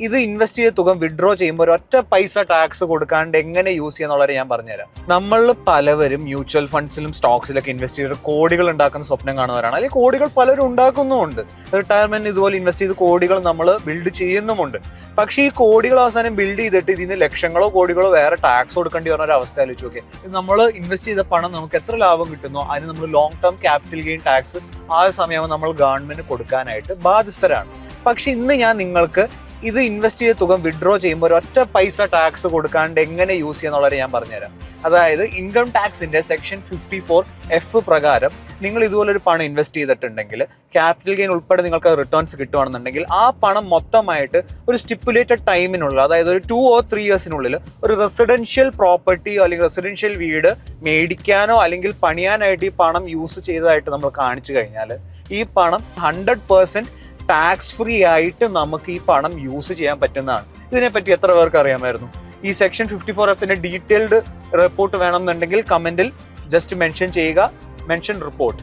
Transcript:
ഇത് ഇൻവെസ്റ്റ് ചെയ്ത തുക വിഡ്രോ ചെയ്യുമ്പോൾ ഒരൊറ്റ പൈസ ടാക്സ് കൊടുക്കാണ്ട് എങ്ങനെ യൂസ് ചെയ്യാന്നുള്ളത് ഞാൻ പറഞ്ഞുതരാം. നമ്മൾ പലവരും മ്യൂച്വൽ ഫണ്ട്സിലും സ്റ്റോക്സിലൊക്കെ ഇൻവെസ്റ്റ് ചെയ്തിട്ട് കോടികൾ ഉണ്ടാക്കുന്ന സ്വപ്നം കാണുന്നവരാണ്, അല്ലെങ്കിൽ കോടികൾ പലരും ഉണ്ടാക്കുന്നുമുണ്ട്. റിട്ടയർമെന്റ് ഇതുപോലെ ഇൻവെസ്റ്റ് ചെയ്ത് കോടികൾ നമ്മൾ ബിൽഡ് ചെയ്യുന്നുമുണ്ട്. പക്ഷേ ഈ കോടികൾ അവസാനം ബിൽഡ് ചെയ്തിട്ട് ഇതിന് ലക്ഷങ്ങളോ കോടികളോ വേറെ ടാക്സ് കൊടുക്കേണ്ടി വരുന്ന ഒരു അവസ്ഥ ആലോചിച്ച് നോക്കിയാൽ, നമ്മൾ ഇൻവെസ്റ്റ് ചെയ്ത പണം നമുക്ക് എത്ര ലാഭം കിട്ടുന്നോ അതിന് നമ്മൾ long term capital gain tax ആ സമയം നമ്മൾ ഗവൺമെന്റ് കൊടുക്കാനായിട്ട് ബാധ്യസ്ഥരാണ്. പക്ഷെ ഇന്ന് ഞാൻ നിങ്ങൾക്ക് ഇത് ഇൻവെസ്റ്റ് ചെയ്ത തുക വിഡ്രോ ചെയ്യുമ്പോൾ ഒരൊറ്റ പൈസ ടാക്സ് കൊടുക്കാണ്ട് എങ്ങനെ യൂസ് ചെയ്യാന്നുള്ളത് ഞാൻ പറഞ്ഞുതരാം. അതായത് ഇൻകം ടാക്സിന്റെ സെക്ഷൻ 54F പ്രകാരം നിങ്ങൾ ഇതുപോലെ ഒരു പണം ഇൻവെസ്റ്റ് ചെയ്തിട്ടുണ്ടെങ്കിൽ ക്യാപിറ്റൽ ഗെയിൻ ഉൾപ്പെടെ നിങ്ങൾക്ക് റിട്ടേൺസ് കിട്ടുകയാണെന്നുണ്ടെങ്കിൽ ആ പണം മൊത്തമായിട്ട് ഒരു സ്റ്റിപ്പുലേറ്റഡ് ടൈമിനുള്ള, അതായത് ഒരു 2 or 3 yearsനുള്ളിൽ ഒരു റെസിഡൻഷ്യൽ പ്രോപ്പർട്ടിയോ അല്ലെങ്കിൽ റെസിഡൻഷ്യൽ വീട് മേടിക്കാനോ അല്ലെങ്കിൽ പണിയാനായിട്ട് ഈ പണം യൂസ് ചെയ്തതായിട്ട് നമ്മൾ കാണിച്ചു കഴിഞ്ഞാൽ ഈ പണം 100% ടാക്സ് ഫ്രീ ആയിട്ട് നമുക്ക് ഈ പണം യൂസ് ചെയ്യാൻ പറ്റുന്നതാണ്. ഇതിനെപ്പറ്റി എത്ര പേർക്ക് അറിയാമായിരുന്നു? ഈ സെക്ഷൻ 54Fന്റെ ഡീറ്റെയിൽഡ് റിപ്പോർട്ട് വേണമെന്നുണ്ടെങ്കിൽ കമന്റിൽ ജസ്റ്റ് മെൻഷൻ ചെയ്യുക, മെൻഷൻ റിപ്പോർട്ട്.